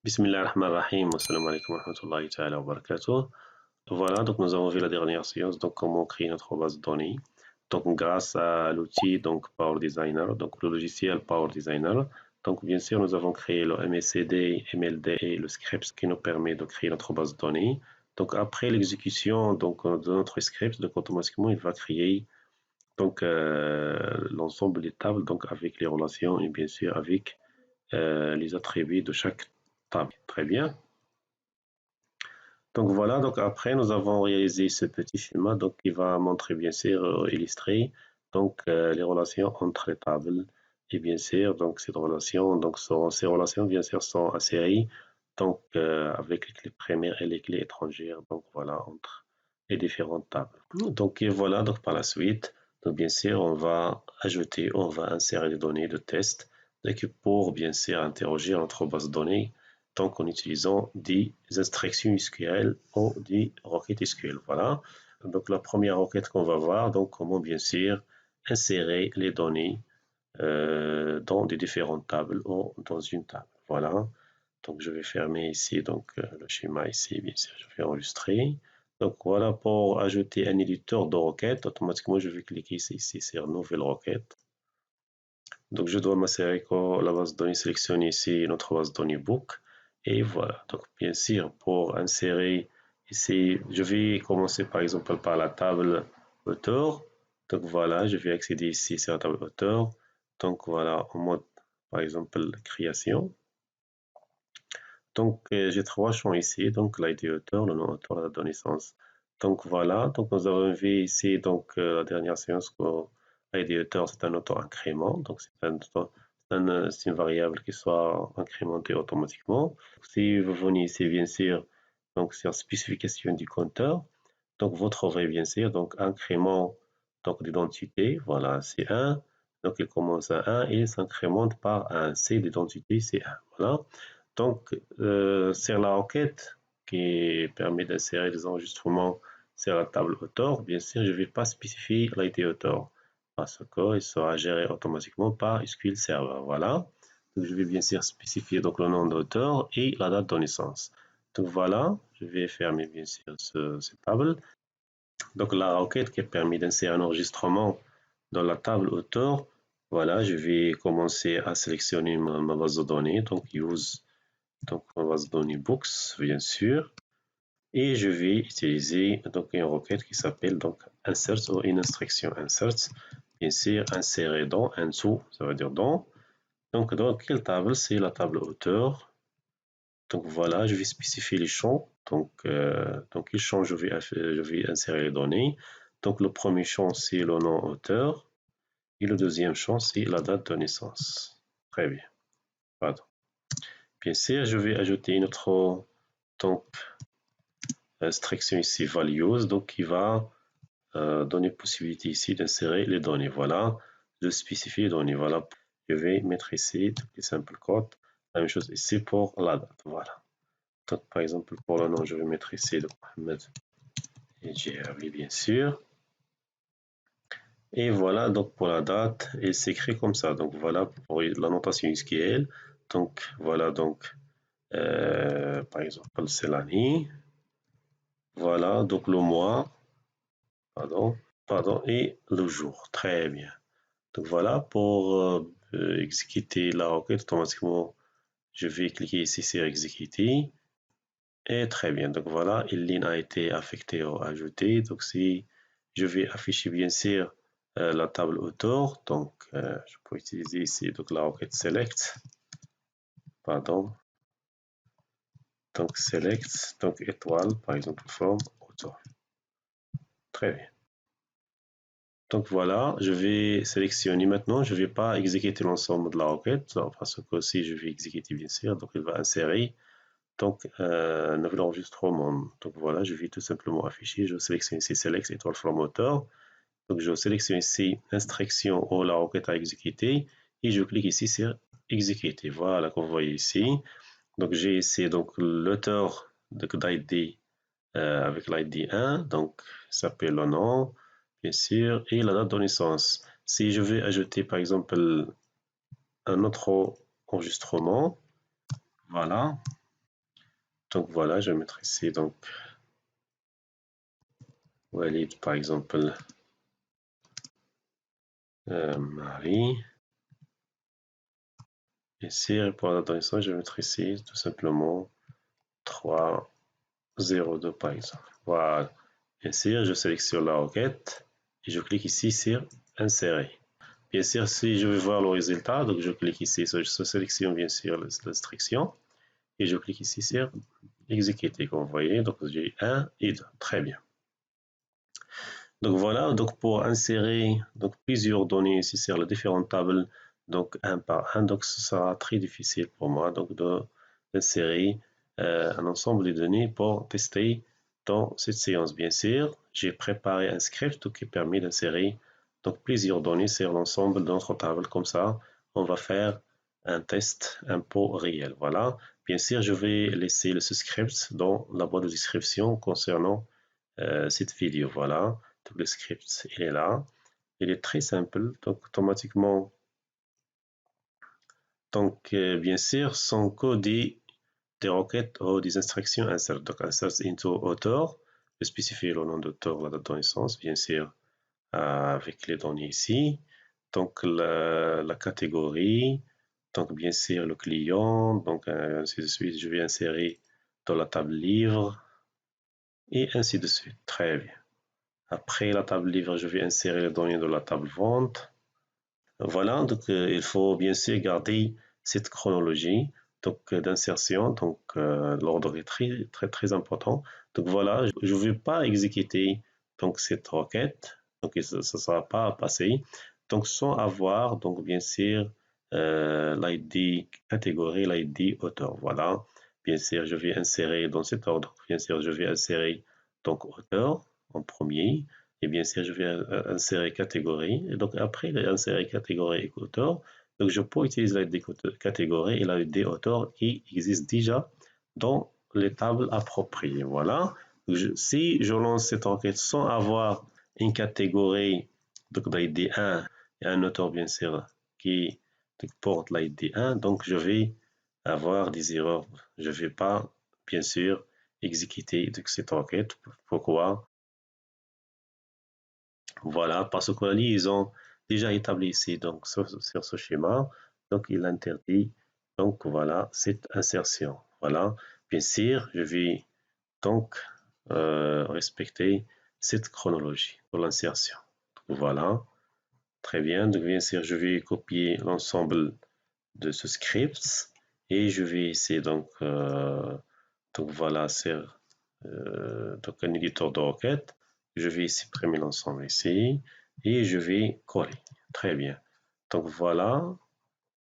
Bismillah ar-Rahman ar-Rahim, assalamu alaikum wa rahmatullahi ta'ala wa barakatuh. Voilà, donc nous avons vu la dernière séance, donc comment créer notre base de données. Donc grâce à l'outil donc Power Designer, donc le logiciel Power Designer. Donc bien sûr, nous avons créé le MSCD, MLD et le script qui nous permet de créer notre base de données. Donc après l'exécution donc de notre script, donc automatiquement il va créer donc l'ensemble des tables donc avec les relations et bien sûr avec les attributs de chaque table. Très bien. Donc voilà, donc après nous avons réalisé ce petit schéma donc qui va montrer bien sûr illustrer donc les relations entre les tables et bien sûr donc ces relations bien sûr sont asserées donc avec les clés primaires et les clés étrangères donc voilà entre les différentes tables. Donc et voilà donc par la suite donc bien sûr on va insérer des données de test donc pour bien sûr interroger notre base de données donc en utilisant des instructions SQL ou des requêtes SQL. Voilà. Donc la première requête qu'on va voir, donc comment bien sûr insérer les données dans des différentes tables ou dans une table. Voilà. Donc je vais fermer ici donc le schéma ici, bien sûr, je vais enregistrer. Donc voilà, pour ajouter un éditeur de requêtes, automatiquement je vais cliquer ici sur nouvelle requête. Donc je dois m'assurer que la base de données sélectionnée ici, notre base de données book. Et voilà, donc bien sûr, pour insérer ici, je vais commencer par exemple par la table auteur. Donc voilà, je vais accéder ici sur la table auteur. Donc voilà, en mode par exemple création. Donc j'ai trois champs ici, donc l'ID auteur, le nom auteur, la date de naissance. Donc voilà, donc nous avons vu ici donc la dernière séance que l'ID auteur c'est un auto-incrément, donc c'est une variable qui soit incrémentée automatiquement. Si vous venez ici bien sûr donc sur spécification du compteur, donc vous trouverez bien sûr donc incrément donc d'identité, voilà c'est 1, donc il commence à 1 et il s'incrémente par un C d'identité c'est 1, voilà. Donc, c'est la requête qui permet d'insérer des enregistrements sur la table auteur. Bien sûr, je ne vais pas spécifier l'ID auteur parce qu'il sera géré automatiquement par SQL Server. Voilà. Donc, je vais bien sûr spécifier donc, le nom d'auteur et la date de naissance. Donc, voilà, je vais fermer bien sûr cette table. Donc, la requête qui permet d'insérer un enregistrement dans la table auteur. Voilà, je vais commencer à sélectionner ma base de données. Donc, use. Donc, on va se donner books, bien sûr. Et je vais utiliser donc une requête qui s'appelle donc insert ou une instruction insert. Bien sûr, insérer dans, into, ça veut dire dans. Donc, dans quelle table? C'est la table auteur. Donc, voilà, je vais spécifier les champs. Donc quel champ je vais insérer les données. Donc, le premier champ, c'est le nom auteur. Et le deuxième champ, c'est la date de naissance. Très bien. Pardon. Bien sûr, je vais ajouter une autre donc, instruction ici values, donc qui va donner possibilité ici d'insérer les données. Voilà, de spécifier les données. Voilà, je vais mettre ici les simple code. La même chose ici pour la date. Voilà. Donc, par exemple, pour le nom, je vais mettre ici le Mohamed et GRV, bien sûr. Et voilà, donc pour la date, et c'est écrit comme ça. Donc voilà pour la notation SQL. Donc voilà, donc par exemple, c'est l'année. Voilà, donc le mois, pardon, et le jour. Très bien. Donc voilà, pour exécuter la requête, automatiquement, je vais cliquer ici sur exécuter. Et très bien. Donc voilà, une ligne a été affectée ou ajoutée. Donc si je vais afficher bien sûr la table auteur, donc je peux utiliser ici donc la requête select. Pardon. Donc select, donc étoile, par exemple, forme auteur. Très bien. Donc voilà, je vais sélectionner maintenant, je ne vais pas exécuter l'ensemble de la requête, parce que si je vais exécuter bien sûr, donc il va insérer donc un nouvel enregistrement. Donc voilà, je vais tout simplement afficher, je sélectionne ici select étoile from auteur, donc je sélectionne ici instruction ou la requête à exécuter et je clique ici sur exécuter. Voilà, comme vous voyez ici. Donc j'ai ici donc l'auteur d'ID avec l'ID 1, donc s'appelle le nom, bien sûr, et la date de naissance. Si je vais ajouter par exemple un autre enregistrement, voilà, Donc voilà, je vais mettre ici donc Walid par exemple, Marie. Ici, pour l'adresse, je vais mettre ici tout simplement 302 par exemple. Voilà. Bien sûr, je sélectionne la requête et je clique ici sur insérer. Bien sûr, si je veux voir le résultat, donc je clique ici, je sélectionne bien sûr l'instruction et je clique ici sur exécuter, comme vous voyez. Donc j'ai 1 et 2. Très bien. Donc voilà, donc pour insérer donc plusieurs données ici sur les différentes tables, donc un par un, donc ce sera très difficile pour moi donc d'insérer un ensemble de données pour tester dans cette séance. Bien sûr, j'ai préparé un script qui permet d'insérer donc plusieurs données sur l'ensemble de notre table. Comme ça, on va faire un test un peu réel. Voilà. Bien sûr, je vais laisser ce script dans la boîte de description concernant cette vidéo. Voilà. Donc, le script, il est là. Il est très simple. Donc, automatiquement, donc, bien sûr, sans coder des requêtes ou des instructions insert. Donc, insert into author, je spécifie le nom d'auteur, la date de naissance, bien sûr, avec les données ici. Donc, la catégorie, donc, bien sûr, le client, donc, ainsi de suite, je vais insérer dans la table livre et ainsi de suite. Très bien. Après la table livre, je vais insérer les données de la table vente. Voilà, donc il faut bien sûr garder cette chronologie donc d'insertion. Donc l'ordre est très très très important. Donc voilà, je ne vais pas exécuter donc cette requête. Donc ça ne sera pas passé. Donc sans avoir donc bien sûr l'ID catégorie, l'ID auteur. Voilà. Bien sûr, je vais insérer dans cet ordre. Bien sûr, je vais insérer donc auteur en premier. Et bien sûr, je vais insérer catégorie. Et donc, après insérer catégorie et auteur, donc je peux utiliser la catégorie et la auteur qui existe déjà dans les tables appropriées. Voilà. Si je lance cette enquête sans avoir une catégorie, donc l'ID 1 et un auteur, bien sûr, qui porte l'ID 1, donc je vais avoir des erreurs. Je ne vais pas, bien sûr, exécuter cette enquête. Pourquoi? Voilà, parce que ils ont déjà établi ici, donc sur ce schéma, donc il interdit, donc voilà, cette insertion. Voilà, bien sûr, je vais donc respecter cette chronologie pour l'insertion. Voilà, très bien. Donc bien sûr, je vais copier l'ensemble de ce script et je vais essayer donc voilà, c'est donc un éditeur de requête. Je vais supprimer l'ensemble ici et je vais coller. Très bien. Donc voilà.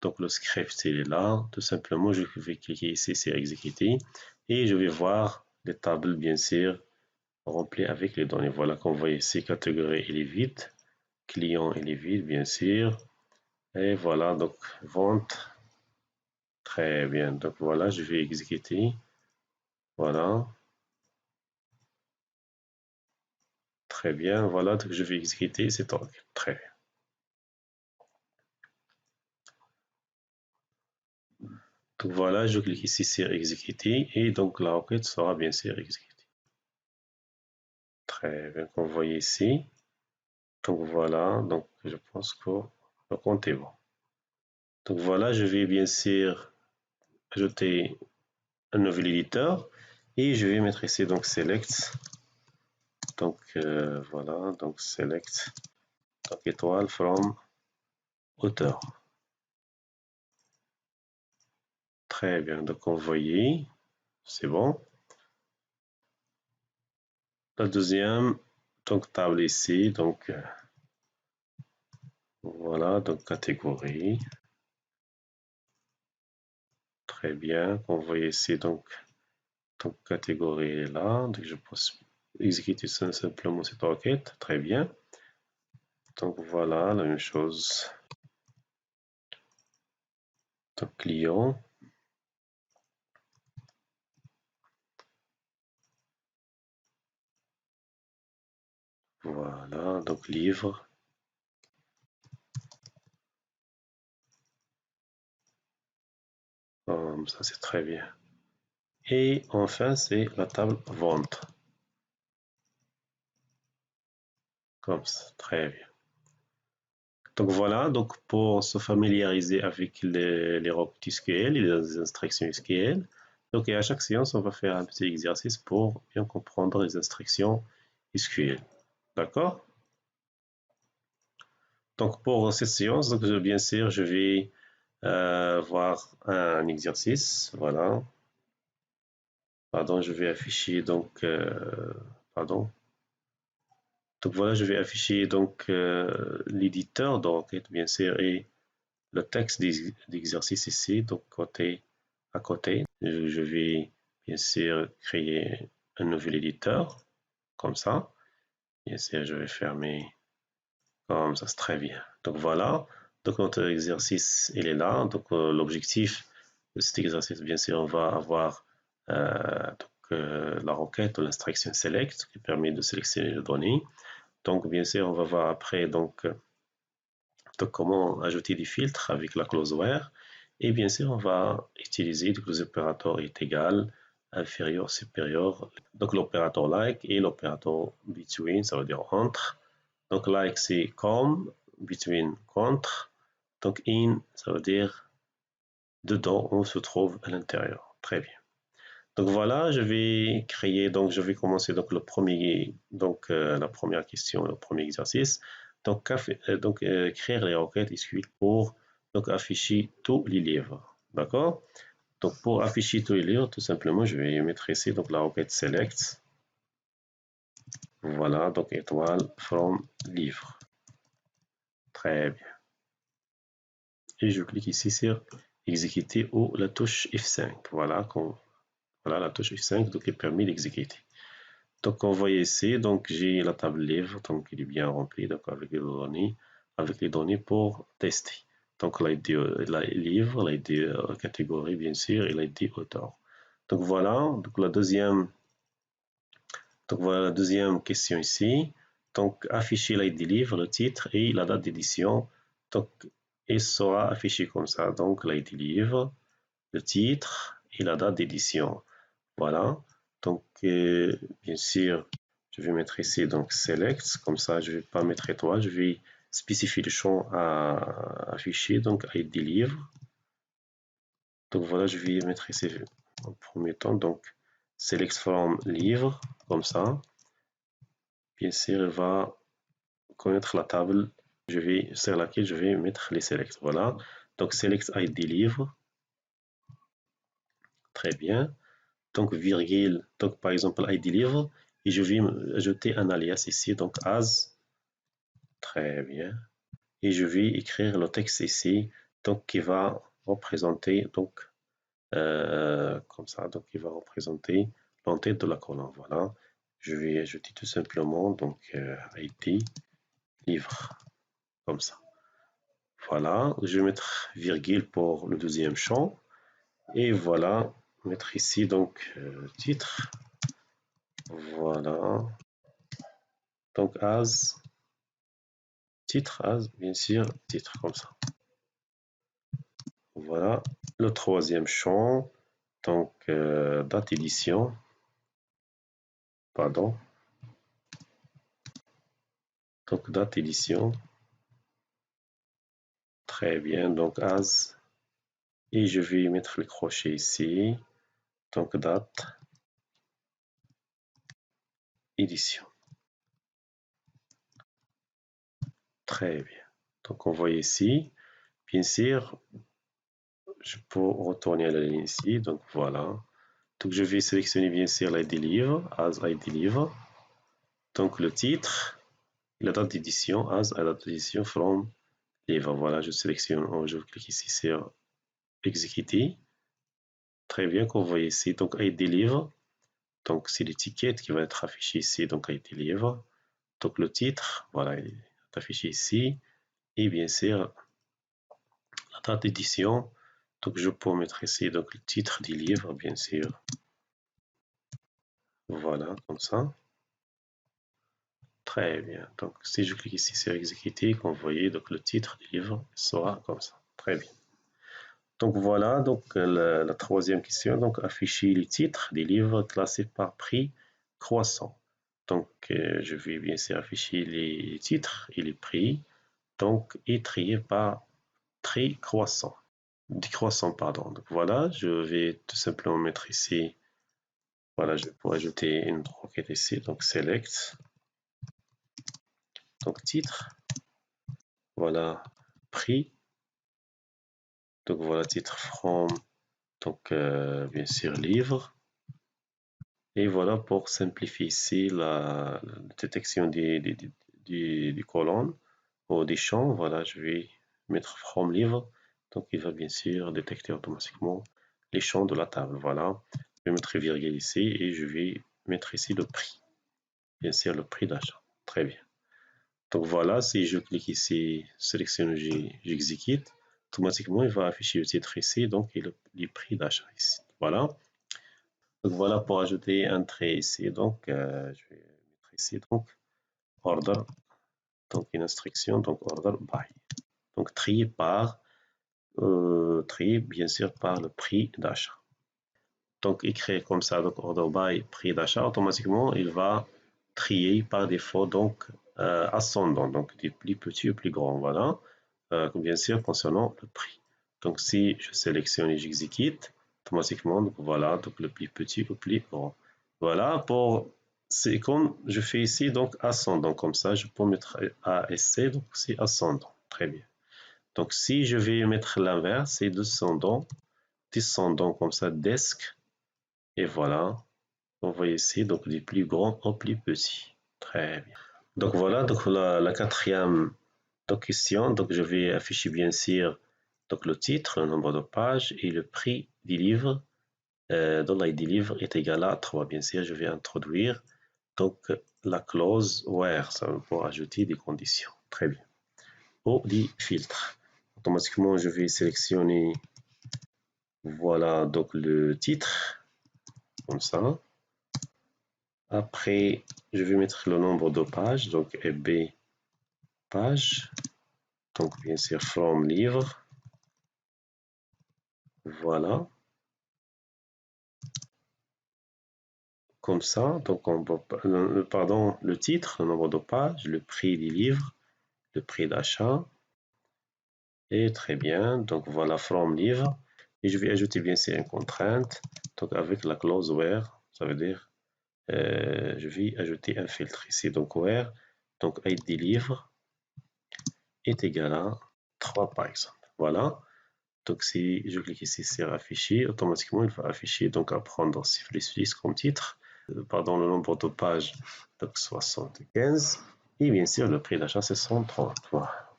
Donc le script il est là. Tout simplement, je vais cliquer ici sur exécuter et je vais voir les tables bien sûr remplies avec les données. Voilà, comme vous voyez ici, catégorie il est vide, client il est vide bien sûr. Et voilà, donc vente. Très bien. Donc voilà, je vais exécuter. Voilà. Très bien. Voilà, donc je vais exécuter cet ordre. Très bien. Donc voilà, je clique ici sur exécuter et donc la requête sera bien sûr exécutée. Très bien, comme vous voyez ici. Donc voilà, donc je pense que le compte est bon. Donc voilà, je vais bien sûr ajouter un nouvel éditeur et je vais mettre ici donc select. Donc voilà, donc select donc étoile from auteur. Très bien, donc vous voyez, c'est bon. La deuxième, donc table ici, donc voilà, donc catégorie. Très bien, comme vous voyez ici, donc catégorie est là, donc je peux exécuter simplement cette requête. Très bien. Donc voilà, la même chose. Donc client. Voilà, donc livre. Ça c'est très bien. Et enfin, c'est la table vente. Comme ça, très bien. Donc voilà, donc pour se familiariser avec les requêtes SQL et les instructions SQL, donc et à chaque séance, on va faire un petit exercice pour bien comprendre les instructions SQL. D'accord? Donc pour cette séance, donc, bien sûr, je vais voir un exercice. Voilà. Pardon, je vais afficher donc pardon. Donc voilà, je vais afficher donc l'éditeur de requête, bien sûr, et le texte d'exercice ici, donc à côté. Je vais bien sûr créer un nouvel éditeur, comme ça. Bien sûr, je vais fermer comme ça, c'est très bien. Donc voilà, donc notre exercice, il est là. Donc l'objectif de cet exercice, bien sûr, on va avoir la requête ou l'instruction select qui permet de sélectionner les données. Donc bien sûr, on va voir après donc comment ajouter des filtres avec la clause where. Et bien sûr, on va utiliser les opérateurs est égal, inférieur, supérieur. Donc l'opérateur like et l'opérateur between, ça veut dire entre. Donc like c'est comme, between contre. Donc in, ça veut dire dedans, on se trouve à l'intérieur. Très bien. Donc voilà, je vais créer, donc je vais commencer donc le premier, donc la première question, le premier exercice. Donc, créer les requêtes SQL pour donc afficher tous les livres. D'accord? Donc pour afficher tous les livres, tout simplement, je vais mettre ici donc la requête select. Voilà, donc étoile from livre. Très bien. Et je clique ici sur exécuter ou la touche F5. Voilà, voilà la touche F5 donc qui permet d'exécuter. Donc on voit ici, donc j'ai la table livre, donc il est bien rempli, donc avec les données pour tester. Donc l'ID livre, l'ID catégorie bien sûr, et l'ID auteur. Donc voilà, donc voilà la deuxième question ici. Donc afficher l'ID livre, le titre et la date d'édition. Donc il sera affiché comme ça. Donc l'ID livre, le titre et la date d'édition. Voilà. Donc, bien sûr, je vais mettre ici donc select. Comme ça, je ne vais pas mettre étoile. Je vais spécifier le champ à afficher. Donc, ID livre. Donc, voilà, je vais mettre ici en premier temps. Donc, select from livre. Comme ça. Bien sûr, il va connaître la table sur laquelle je vais mettre les selects. Voilà. Donc, select ID livre. Très bien. Donc virgule, donc par exemple ID livre, et je vais ajouter un alias ici, donc as, très bien, et je vais écrire le texte ici, donc qui va représenter, donc comme ça, donc il va représenter l'entête de la colonne, voilà. Je vais ajouter tout simplement, donc ID livre, comme ça. Voilà, je vais mettre virgule pour le deuxième champ, et voilà, mettre ici donc titre, voilà. Donc as, titre as, bien sûr, titre comme ça. Voilà. Le troisième champ, donc date édition, pardon. Donc date édition. Très bien, donc as. Et je vais mettre le crochet ici. Donc date édition. Très bien. Donc on voit ici, bien sûr, je peux retourner à la ligne ici. Donc voilà. Donc je vais sélectionner bien sûr l'ID livre, as ID livre. Donc le titre, la date d'édition, as la date d'édition from livre. Voilà, je sélectionne, je clique ici sur exécuter. Très bien, qu'on voit ici, donc ID livre. Donc c'est l'étiquette qui va être affichée ici, donc ID livre. Donc le titre, voilà, il est affiché ici. Et bien sûr, la date d'édition. Donc je peux mettre ici donc le titre du livre, bien sûr. Voilà, comme ça. Très bien. Donc si je clique ici sur exécuter, comme vous voyez, donc le titre du livre sera comme ça. Très bien. Donc voilà, donc la troisième question, donc afficher les titres des livres classés par prix croissant. Donc je vais bien sûr afficher les titres et les prix, donc et trier par prix croissant, décroissant pardon. Donc voilà, je vais tout simplement mettre ici, voilà, je peux ajouter une requête ici, donc select, donc titre, voilà prix, donc voilà titre from, donc bien sûr livre. Et voilà pour simplifier ici la détection des colonnes ou des champs. Voilà, je vais mettre from livre. Donc il va bien sûr détecter automatiquement les champs de la table. Voilà, je vais mettre virgule ici et je vais mettre ici le prix. Bien sûr, le prix d'achat. Très bien. Donc voilà, si je clique ici, sélectionne, j'exécute, automatiquement il va afficher le titre ici, donc et les prix d'achat ici. Voilà. Donc voilà pour ajouter un trait ici. Donc je vais mettre ici donc order, donc une instruction, donc order by. Donc trier par, trier bien sûr par le prix d'achat. Donc écrire comme ça, donc order by prix d'achat, automatiquement il va trier par défaut donc ascendant, donc du plus petit au plus grand. Voilà. Bien sûr concernant le prix. Donc si je sélectionne et j'exécute, automatiquement, donc voilà, donc le plus petit au plus grand. Voilà, pour c'est comme je fais ici, donc ascendant, comme ça, je peux mettre ASC, donc c'est ascendant. Très bien. Donc si je vais mettre l'inverse, c'est descendant, descendant comme ça, desk, et voilà. On voit ici, donc du plus grand au plus petit. Très bien. Donc voilà, donc la quatrième donc, question, donc je vais afficher bien sûr donc le titre, le nombre de pages et le prix du livre. Dans l'ID livre est égal à 3. Bien sûr, je vais introduire donc la clause where, ça va pour ajouter des conditions. Très bien. Ou des filtres. Automatiquement, je vais sélectionner voilà donc le titre comme ça. Après, je vais mettre le nombre de pages, donc B page. Donc bien sûr from livre. Voilà. Comme ça, donc on va, pardon, le titre, le nombre de pages, le prix du livre, le prix d'achat. Et très bien, donc voilà from livre. Et je vais ajouter bien sûr une contrainte, donc avec la clause where, ça veut dire je vais ajouter un filtre ici, donc where, donc ID livre est égal à 3 par exemple. Voilà. Donc si je clique ici sur afficher, automatiquement il va afficher donc apprendre C++ comme titre, pardon, le nombre de pages, donc 75, et bien sûr le prix d'achat c'est 130. Voilà.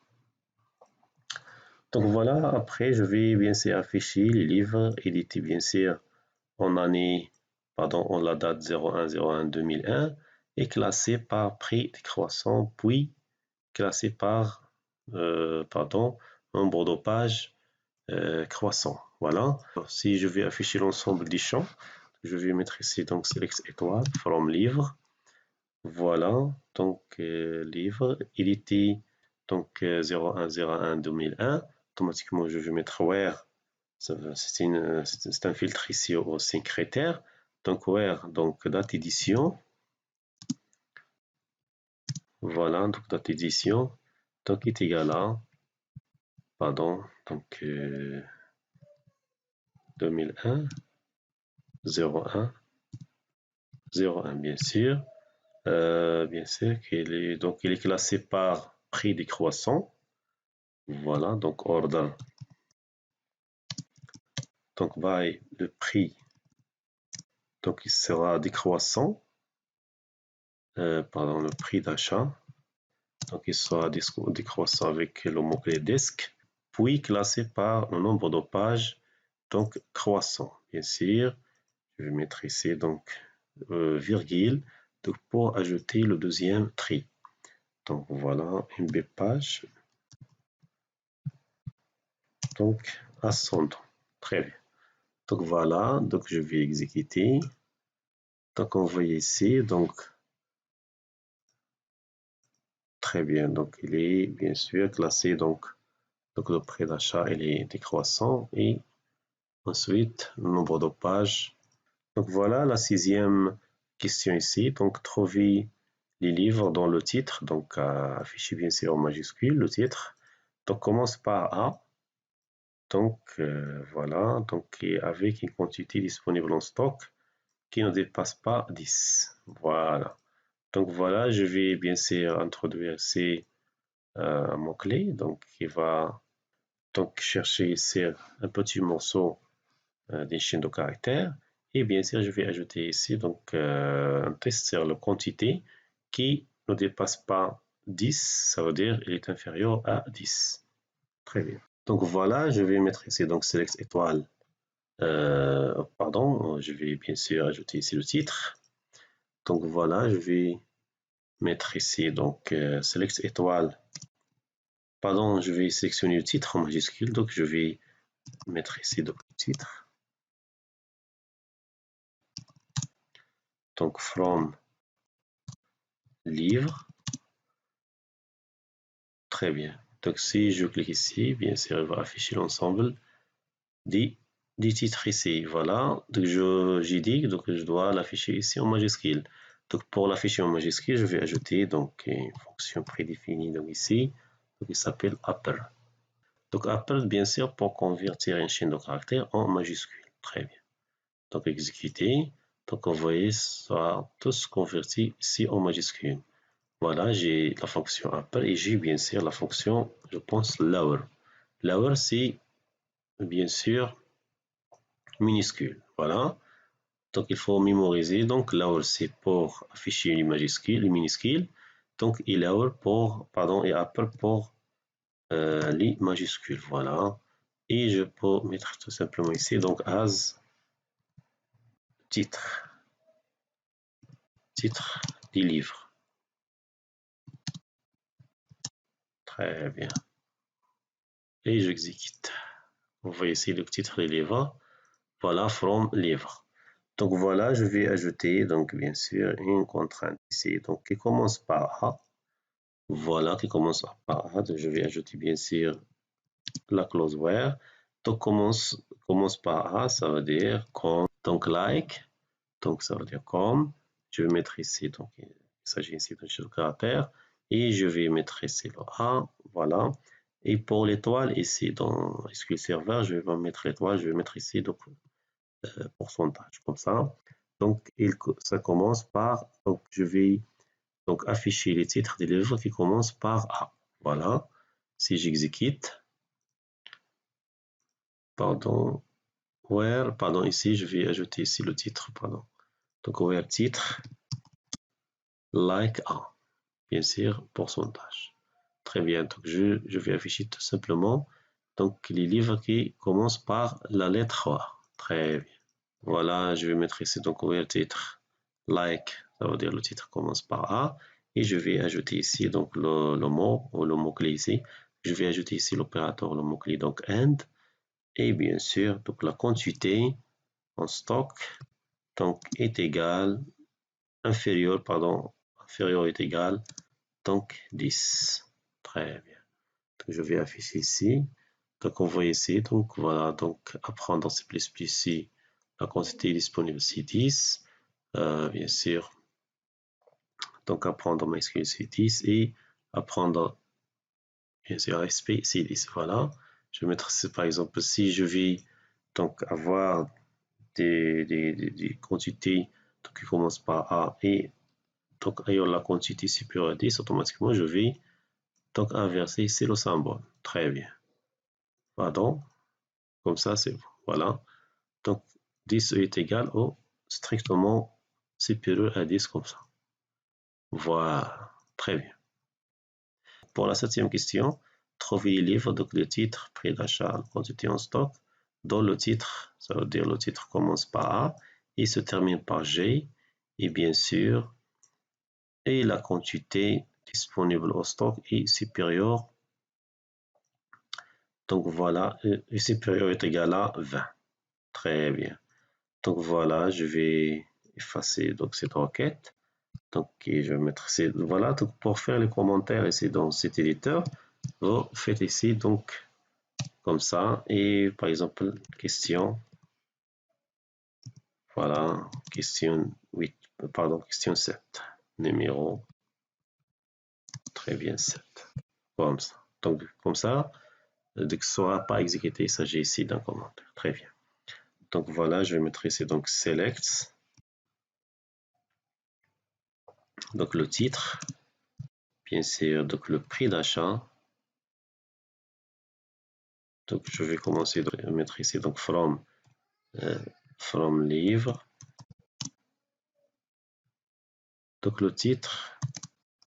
Donc voilà, après je vais bien sûr afficher les livres édités bien sûr en année, pardon, en la date 01/01/2001 et classés par prix décroissant, puis classés par, pardon, nombre de pages croissant. Voilà. Alors, si je vais afficher l'ensemble des champs, je vais mettre ici donc select étoile from livre. Voilà. Donc livre, il était donc 01/01/2001. Automatiquement, je vais mettre where. C'est un filtre ici aux 5 critères. Donc where, donc date édition. Voilà, donc date édition. Donc est égal à, pardon, donc 2001, 01, 01 bien sûr. Bien sûr qu'il est, donc il est classé par prix décroissant. Voilà, donc order. Donc by le prix, donc il sera décroissant. Pardon, le prix d'achat. Donc il sera décroissant avec le mot-clé desk, puis classé par un nombre de pages, donc croissant. Bien sûr, je vais mettre ici donc virgule, donc pour ajouter le deuxième tri. Donc voilà, une B page. Donc ascendant. Très bien. Donc voilà, donc je vais exécuter. Donc on voit ici, donc très bien. Donc il est bien sûr classé donc Donc le prix d'achat il est décroissant et ensuite le nombre de pages. Donc voilà la 6e question ici. Donc trouver les livres dans le titre. Donc afficher bien sûr en majuscule le titre. Donc commence par A. Donc voilà, donc avec une quantité disponible en stock qui ne dépasse pas 10. Voilà. Donc voilà, je vais bien sûr introduire ces mots-clés. Donc il va donc chercher ici un petit morceau d'une chaîne de caractères. Et bien sûr, je vais ajouter ici donc un test sur la quantité qui ne dépasse pas 10, ça veut dire il est inférieur à 10. Très bien. Donc voilà, je vais mettre ici donc select étoile. Pardon, je vais bien sûr ajouter ici le titre. Donc voilà, je vais mettre ici donc select étoile. Pardon, je vais sélectionner le titre en majuscule, donc je vais mettre ici donc le titre. Donc from livre. Très bien. Donc si je clique ici, bien sûr, il va afficher l'ensemble des titres ici. Voilà. Donc j'ai dit donc je dois l'afficher ici en majuscule. Donc pour l'afficher en majuscule, je vais ajouter donc une fonction prédéfinie donc ici, donc il s'appelle upper. Donc upper bien sûr pour convertir une chaîne de caractères en majuscule. Très bien. Donc exécuter. Donc vous voyez ça tous convertis ici en majuscule. Voilà, j'ai la fonction upper et j'ai bien sûr la fonction, je pense, lower. Lower, c'est bien sûr minuscule. Voilà. Donc il faut mémoriser. Donc lower, c'est pour afficher les majuscules, les minuscules. Donc et lower pour, pardon, et upper pour les majuscules. Voilà. Et je peux mettre tout simplement ici, donc as titre. Titre du livre. Très bien. Et j'exécute. Vous voyez ici le titre du livre. Voilà, from livre. Donc voilà, je vais ajouter donc bien sûr une contrainte ici, donc qui commence par A. Voilà, qui commence par A. Donc, je vais ajouter bien sûr la clause where. Donc commence par A, ça veut dire comme, donc like, donc ça veut dire comme. Je vais mettre ici, donc il s'agit ici d'un jeu de caractère, et je vais mettre ici le A, voilà. Et pour l'étoile ici dans SQL Server, je vais mettre l'étoile, je vais mettre ici donc pourcentage comme ça. Donc ça commence par, donc je vais donc afficher les titres des livres qui commencent par A. Voilà. Si j'exécute, pardon, where, pardon, ici je vais ajouter ici le titre, pardon. Donc where titre, like A, bien sûr, pourcentage. Très bien, donc je vais afficher tout simplement donc les livres qui commencent par la lettre A. Très bien. Voilà, je vais mettre ici donc where titre, like, ça veut dire le titre commence par A. Et je vais ajouter ici donc le mot ou le mot-clé ici. Je vais ajouter ici l'opérateur, le mot-clé donc and. Et bien sûr, donc la quantité en stock donc est égale, inférieur est égal donc 10. Très bien. Donc, je vais afficher ici. Donc on voit ici, donc voilà, donc apprendre dans C++ ici, la quantité disponible c'est 10. Bien sûr, donc apprendre MySQL c'est 10 et apprendre bien sûr ASP c'est 10. Voilà. Je vais mettre par exemple si je vais donc avoir des quantités donc, qui commencent par A et donc ayant la quantité supérieure à 10, automatiquement je vais donc inverser ici le symbole. Très bien. Pardon. Comme ça c'est bon. Voilà. Donc 10 est égal au strictement supérieur à 10 comme ça. Voilà. Très bien. Pour la 7e question, trouver les livres, donc le titre, prix d'achat, quantité en stock, dont le titre, ça veut dire le titre commence par A et se termine par G, et bien sûr, et la quantité disponible au stock est supérieure. Donc voilà, et supérieur est égal à 20. Très bien. Donc voilà, je vais effacer donc cette requête. Donc je vais mettre voilà, donc pour faire les commentaires ici dans cet éditeur, vous faites ici donc comme ça. Et par exemple, question, voilà, question 8, pardon, question 7, numéro, très bien, 7, comme ça. Donc, comme ça, dès que ce ne sera pas exécuté, il s'agit ici d'un commentaire. Très bien. Donc voilà, je vais mettre ici donc select, donc le titre, bien sûr, donc le prix d'achat. Donc je vais commencer à mettre ici donc from livre. Donc le titre,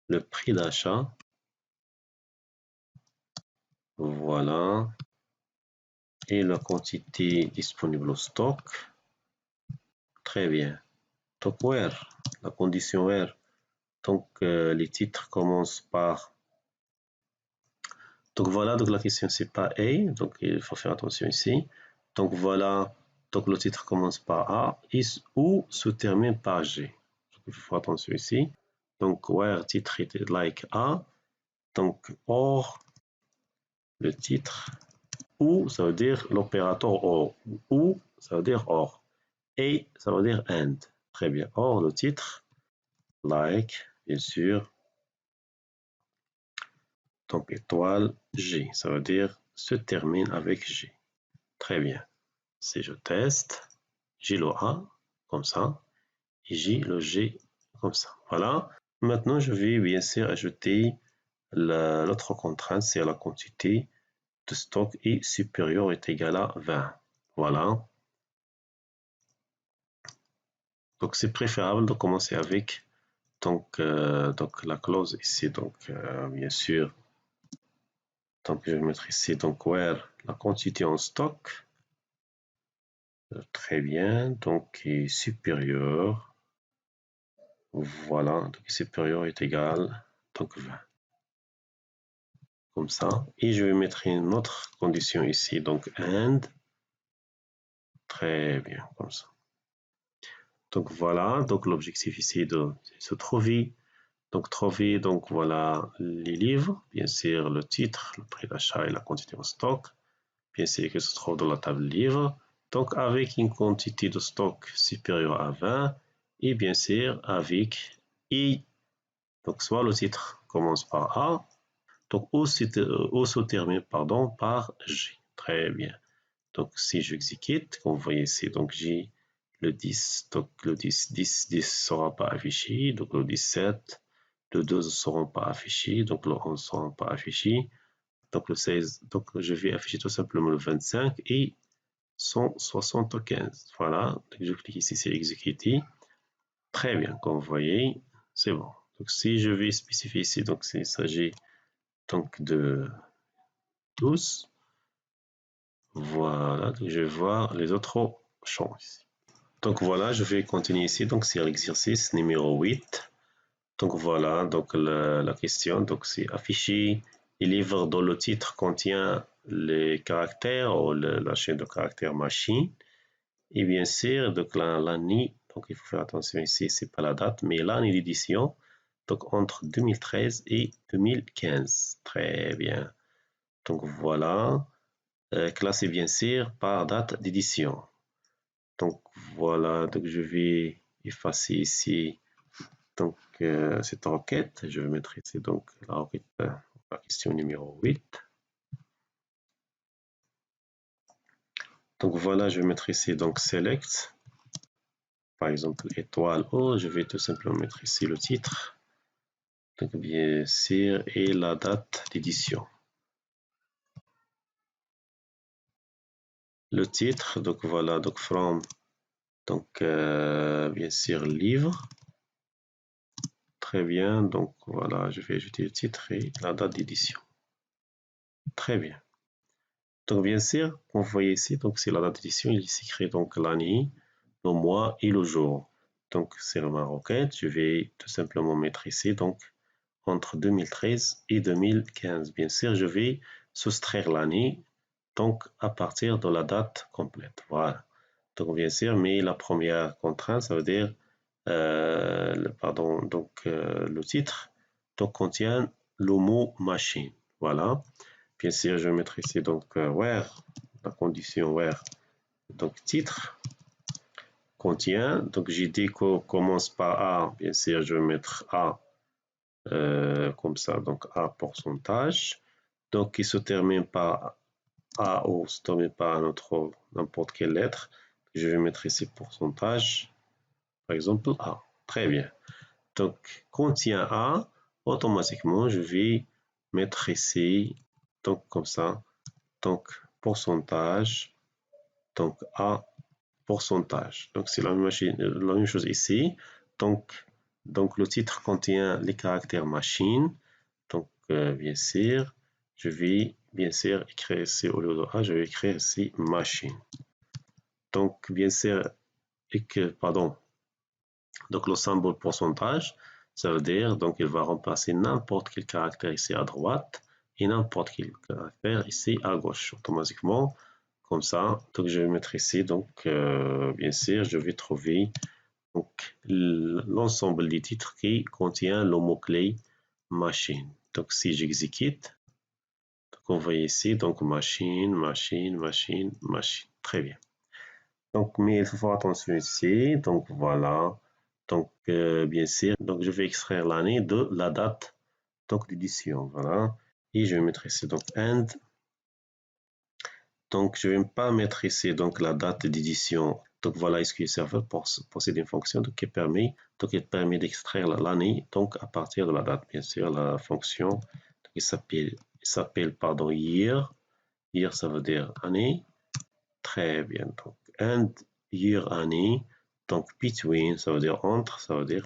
le prix d'achat. Voilà. Et la quantité disponible au stock. Très bien. Donc where, la condition where. Donc les titres commencent par. Donc voilà, donc la question c'est pas A, donc il faut faire attention ici. Donc voilà, donc le titre commence par A ou se termine par G. Donc il faut faire attention ici. Donc where titre est like A, donc or le titre, ou ça veut dire l'opérateur or, ou ça veut dire or, et ça veut dire and. Très bien, or le titre, like, bien sûr, donc étoile G, ça veut dire se termine avec G. Très bien. Si je teste, j'ai le A comme ça, et j'ai le G comme ça. Voilà. Maintenant, je vais bien sûr ajouter l'autre contrainte, c'est la quantité de stock est supérieure est égale à 20. Voilà. Donc, c'est préférable de commencer avec donc la clause ici. Donc, bien sûr, donc je vais mettre ici donc where la quantité en stock. Très bien. Donc, est supérieure. Voilà. Donc, supérieur est égal donc 20. Comme ça. Et je vais mettre une autre condition ici. Donc, and. Très bien. Comme ça. Donc, voilà. Donc, l'objectif ici de se trouver. Donc, trouver, donc voilà les livres, bien sûr le titre, le prix d'achat et la quantité en stock, bien sûr que se trouve dans la table livre, donc avec une quantité de stock supérieure à 20 et bien sûr avec I. Donc, soit le titre commence par A, donc ou se termine pardon, par G. Très bien. Donc, si j'exécute, comme vous voyez ici, donc j'ai le 10, donc le 10 ne sera pas affiché, donc le 17, le 12 ne seront pas affichés, donc le 11 ne seront pas affichés, donc le 16, donc je vais afficher tout simplement le 25 et 175. Voilà, donc je clique ici, c'est exécuté. Très bien, comme vous voyez, c'est bon. Donc si je vais spécifier ici, donc il s'agit donc de 12. Voilà, donc je vais voir les autres champs ici. Donc voilà, je vais continuer ici, donc c'est l'exercice numéro 8. Donc voilà, donc la question, donc c'est afficher les livres dont le titre contient les caractères ou la chaîne de caractères machine. Et bien sûr, donc l'année, donc il faut faire attention ici, c'est pas la date, mais l'année d'édition, donc entre 2013 et 2015. Très bien. Donc voilà, classé bien sûr par date d'édition. Donc voilà, donc je vais effacer ici donc cette requête. Je vais mettre ici donc la requête, la question numéro 8. Donc voilà, je vais mettre ici donc select, par exemple étoile O, je vais tout simplement mettre ici le titre, donc bien sûr, et la date d'édition. Le titre, donc voilà, donc from, donc bien sûr livre. Très bien, donc voilà, je vais ajouter le titre et la date d'édition. Très bien. Donc bien sûr, comme vous voyez ici, donc c'est la date d'édition, il s'écrit donc l'année, le mois et le jour. Donc c'est ma requête, je vais tout simplement mettre ici donc entre 2013 et 2015. Bien sûr, je vais soustraire l'année donc à partir de la date complète. Voilà. Donc bien sûr, mais la première contrainte, ça veut dire le titre donc contient le mot machine. Voilà. bien sûr, je vais mettre ici donc where, la condition where, donc titre contient, donc j'ai dit qu'on commence par A, bien sûr, je vais mettre A comme ça, donc A pourcentage, donc qui se termine par A ou se termine par n'importe quelle lettre, je vais mettre ici pourcentage, par exemple A, très bien. Donc, contient A, automatiquement, je vais mettre ici, donc comme ça, donc pourcentage, donc A pourcentage. Donc, c'est la même chose ici. Donc, le titre contient les caractères machine. Donc, bien sûr, je vais bien sûr écrire ici au lieu de A, je vais écrire ici machine. Donc, bien sûr, pardon, donc le symbole pourcentage, ça veut dire donc il va remplacer n'importe quel caractère ici à droite et n'importe quel caractère ici à gauche automatiquement. Comme ça, donc je vais mettre ici, donc bien sûr, je vais trouver l'ensemble des titres qui contient le mot-clé machine. Donc si j'exécute, on voit ici, donc machine, machine, machine, machine. Très bien. Donc, mais il faut faire attention ici. Donc voilà. Donc bien sûr, donc je vais extraire l'année de la date donc d'édition. Voilà. Et je vais mettre ici donc end. Donc je ne vais pas mettre ici donc la date d'édition. Donc voilà, SQL Server possède une fonction donc, qui permet d'extraire l'année donc à partir de la date. Bien sûr, la fonction qui s'appelle pardon year. Year ça veut dire année. Très bien. Donc end year année. Donc between ça veut dire entre, ça veut dire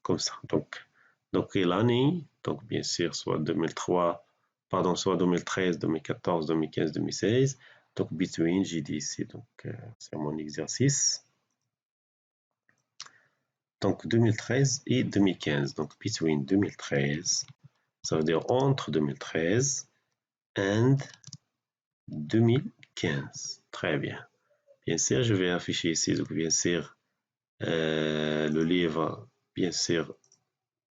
comme ça. Donc l'année, donc bien sûr soit 2003, pardon, soit 2013, 2014, 2015, 2016. Donc between, j'ai dit ici, donc c'est mon exercice. Donc 2013 et 2015. Donc between 2013, ça veut dire entre 2013 and 2015. Très bien. Bien sûr, je vais afficher ici, donc bien sûr, le livre, bien sûr,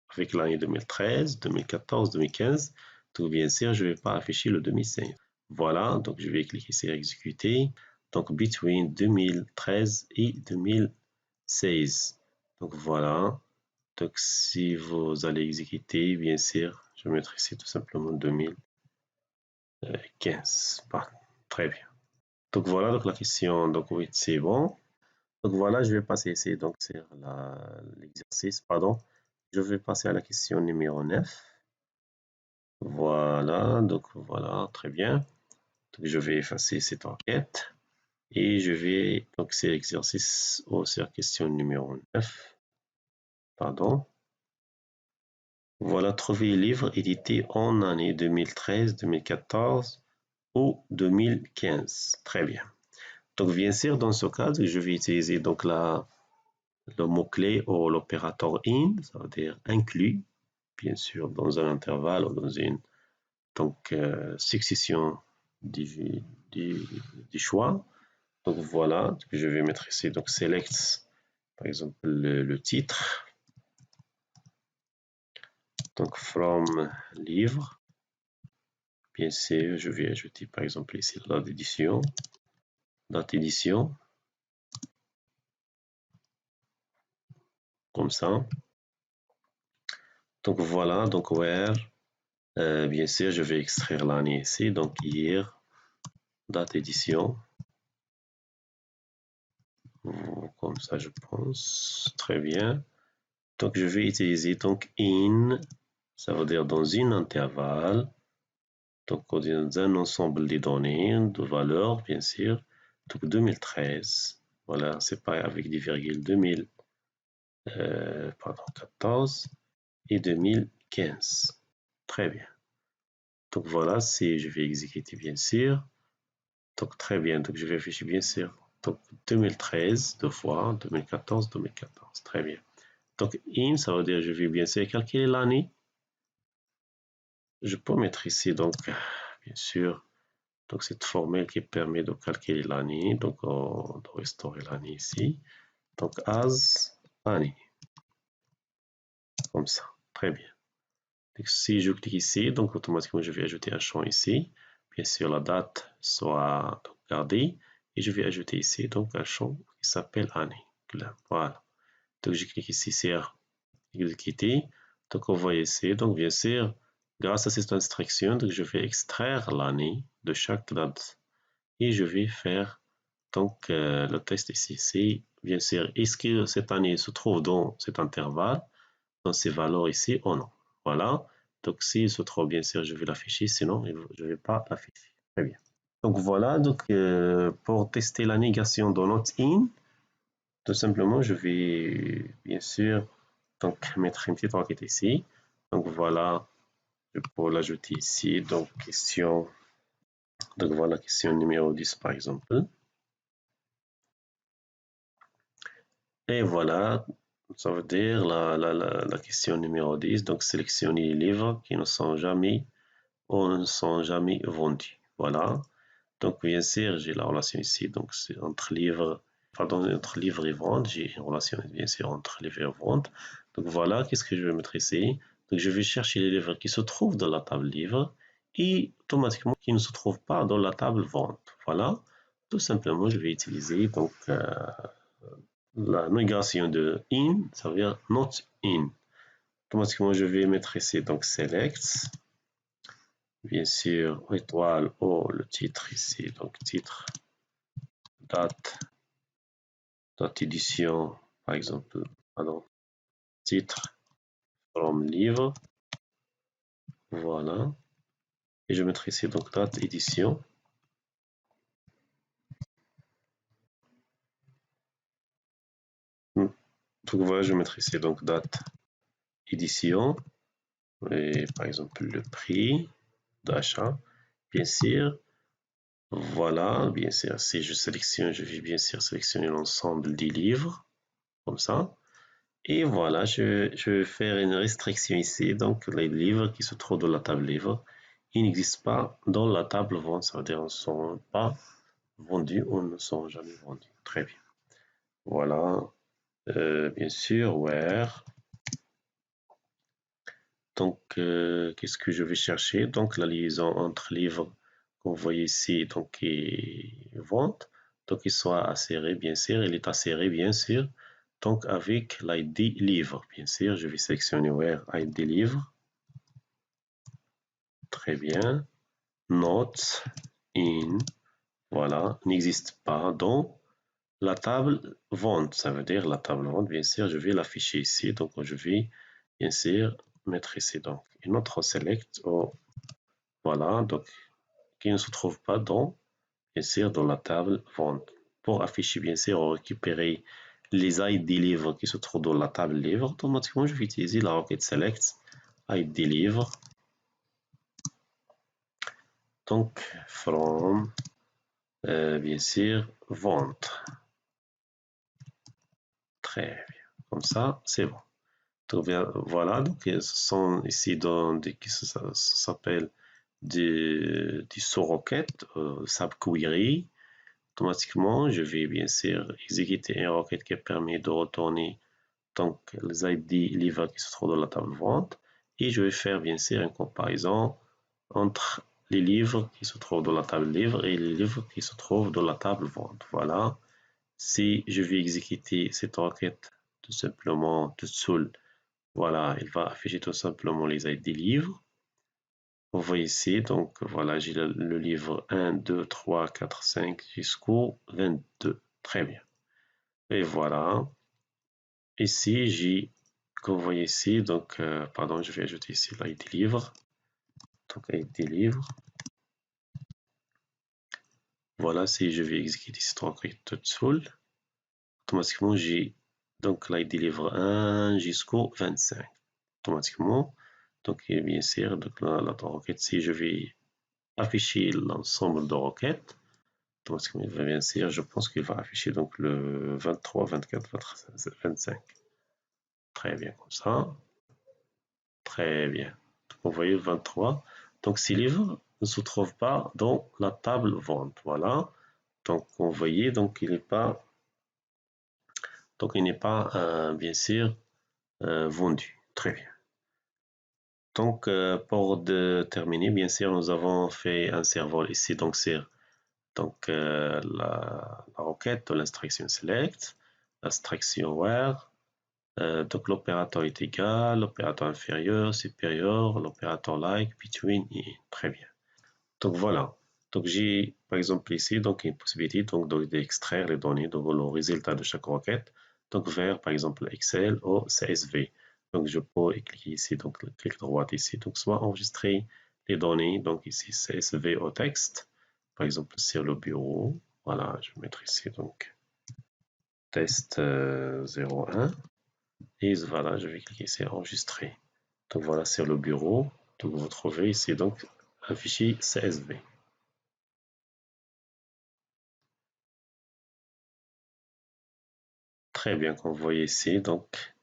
avec l'année 2013, 2014, 2015. Donc, bien sûr, je ne vais pas afficher le 2016. Voilà, donc je vais cliquer sur exécuter. Donc, between 2013 et 2016. Donc, voilà. Donc, si vous allez exécuter, bien sûr, je vais mettre ici tout simplement 2015. Très bien. Donc, voilà, donc la question, donc oui, c'est bon. Donc, voilà, je vais passer ici, donc sur l'exercice, pardon. Je vais passer à la question numéro 9. Voilà, donc voilà, très bien. Donc, je vais effacer cette enquête et je vais, donc c'est l'exercice sur question numéro 9. Pardon. Voilà, trouver les livres édités en année 2013, 2014 ou 2015. Très bien. Donc, bien sûr, dans ce cas, je vais utiliser donc le mot-clé ou l'opérateur in, ça veut dire inclus, bien sûr, dans un intervalle ou dans une succession du choix. Donc voilà, je vais mettre ici donc select par exemple le titre. Donc from livre. Bien sûr, je vais ajouter par exemple ici la date d'édition. Comme ça. Donc voilà, donc where. Bien sûr, je vais extraire l'année ici. Donc year, date d'édition. Comme ça, je pense. Très bien. Donc, je vais utiliser donc in, ça veut dire dans un intervalle, donc dans un ensemble de données, de valeurs, bien sûr. Donc, 2013, voilà, c'est pas avec des virgules 2014 et 2015. Très bien. Donc, voilà, si je vais exécuter, bien sûr. Donc, très bien. Donc, je vais afficher, bien sûr. Donc, 2013, deux fois, 2014, 2014. Très bien. Donc, in, ça veut dire je vais bien sûr calculer l'année. Je peux mettre ici, donc, bien sûr, donc cette formule qui permet de calculer l'année. Donc, on doit restaurer l'année ici. Donc, as année. Comme ça. Très bien. Si je clique ici, donc automatiquement je vais ajouter un champ ici. Bien sûr, la date sera gardée et je vais ajouter ici donc un champ qui s'appelle année. Voilà. Donc je clique ici sur exécuter. Donc on voit ici, donc bien sûr, grâce à cette instruction, donc je vais extraire l'année de chaque date et je vais faire donc le test ici. C'est bien sûr, est-ce que cette année se trouve dans cet intervalle, dans ces valeurs ici ou non. Voilà. Donc s'il se trouve, bien sûr, je vais l'afficher, sinon je ne vais pas l'afficher. Très bien. Donc voilà, donc pour tester la négation de not in, tout simplement, je vais bien sûr donc mettre une petite requête ici. Donc voilà, je peux l'ajouter ici. Donc question, donc voilà question numéro 10 par exemple. Et voilà, ça veut dire la question numéro 10, donc sélectionner les livres qui ne sont jamais ou ne sont jamais vendus. Voilà. Donc bien sûr, j'ai la relation ici, donc c'est entre livre, pardon, entre livre et vente, j'ai une relation bien sûr entre livre et vente. Donc voilà, qu'est-ce que je vais mettre ici? Donc je vais chercher les livres qui se trouvent dans la table livre et automatiquement qui ne se trouvent pas dans la table vente. Voilà, tout simplement, je vais utiliser donc la négation de in, ça veut dire not in. Automatiquement, je vais mettre ici donc select, bien sûr, étoile ou le titre ici, donc titre, date édition, par exemple, pardon, titre from livre, voilà, et je mettrai ici donc date édition. Donc voilà, je mettrai ici donc date édition, et par exemple le prix d'achat, bien sûr. Voilà, bien sûr, si je sélectionne, je vais bien sûr sélectionner l'ensemble des livres, comme ça. Et voilà, je vais faire une restriction ici. Donc, les livres qui se trouvent dans la table livre, ils n'existent pas dans la table vente. Ça veut dire qu'ils ne sont pas vendus ou ne sont jamais vendus. Très bien. Voilà. Bien sûr, where. Donc, qu'est-ce que je vais chercher? Donc, la liaison entre livres que vous voyez ici donc, et vente. Donc, il soit acéré, bien sûr. Il est acéré, bien sûr. Donc, avec l'ID livre, bien sûr, je vais sélectionner where ID livre. Très bien. Not in, voilà, n'existe pas dans la table vente. Ça veut dire la table vente, bien sûr, je vais l'afficher ici. Donc, je vais, bien sûr, mettre ici donc une autre select. Oh, voilà, donc, qui ne se trouve pas dans, bien sûr, dans la table vente. Pour afficher, bien sûr, ou récupérer les ID livres qui se trouvent dans la table livre, automatiquement, je vais utiliser la requête select ID livre. Donc, from, bien sûr, vente. Très bien. Comme ça, c'est bon. Donc, voilà, donc ce sont ici dans des qui s'appelle des sous-requêtes, subquery. Automatiquement, je vais bien sûr exécuter une requête qui permet de retourner donc les ID livres qui se trouvent dans la table vente et je vais faire bien sûr une comparaison entre les livres qui se trouvent dans la table livre et les livres qui se trouvent dans la table vente. Voilà. Si je vais exécuter cette requête tout simplement toute seule, voilà, il va afficher tout simplement les ID livres. Vous voyez ici, donc voilà, j'ai le livre 1, 2, 3, 4, 5 jusqu'au 22. Très bien. Et voilà. Ici, j'ai, comme vous voyez ici, donc, pardon, je vais ajouter ici l'ID livre. Donc, ID livre. Voilà, si je vais exécuter cette requête toute seule, automatiquement, j'ai donc l'ID livre 1 jusqu'au 25. Automatiquement, donc bien sûr, donc la requête, si je vais afficher l'ensemble de requêtes, automatiquement, bien sûr, je pense qu'il va afficher donc le 23, 24, 25. Très bien, comme ça. Très bien. Donc, vous voyez le 23. Donc, ces livres ne se trouvent pas dans la table vente. Voilà. Donc, vous voyez, donc il n'est pas, bien sûr, vendu. Très bien. Donc, pour terminer, bien sûr, nous avons fait un serveur ici, donc c'est la requête de l'instruction select, l'instruction where, donc l'opérateur est égal, l'opérateur inférieur, supérieur, l'opérateur like, between et in. Très bien. Donc voilà. Donc j'ai par exemple ici donc une possibilité donc d'extraire les données, donc le résultat de chaque requête, donc vers par exemple Excel ou CSV. Donc je peux cliquer ici, donc clic droit ici, donc soit enregistrer les données, donc ici CSV au texte, par exemple sur le bureau. Voilà, je vais mettre ici donc test 01 et voilà, je vais cliquer ici enregistrer. Donc voilà sur le bureau, donc vous trouvez ici donc un fichier CSV. Très bien, comme vous voyez ici. Donc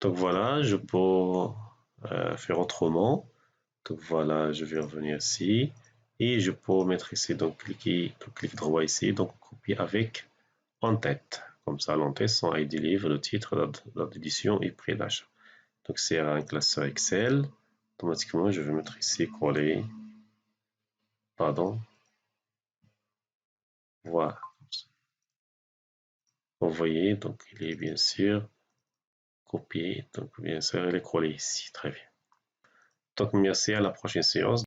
voilà, je peux faire autrement. Donc voilà, je vais revenir ici et je peux mettre ici, donc clic droit ici, donc copier avec en tête. Comme ça, l'en-tête sont ID livre, le titre, date d'édition et prix d'achat. Donc c'est un classeur Excel. Automatiquement, je vais mettre ici coller. Pardon. Voilà. Vous voyez, donc il est bien sûr copié. Donc bien sûr, il est collé ici. Très bien. Donc merci, à la prochaine séance.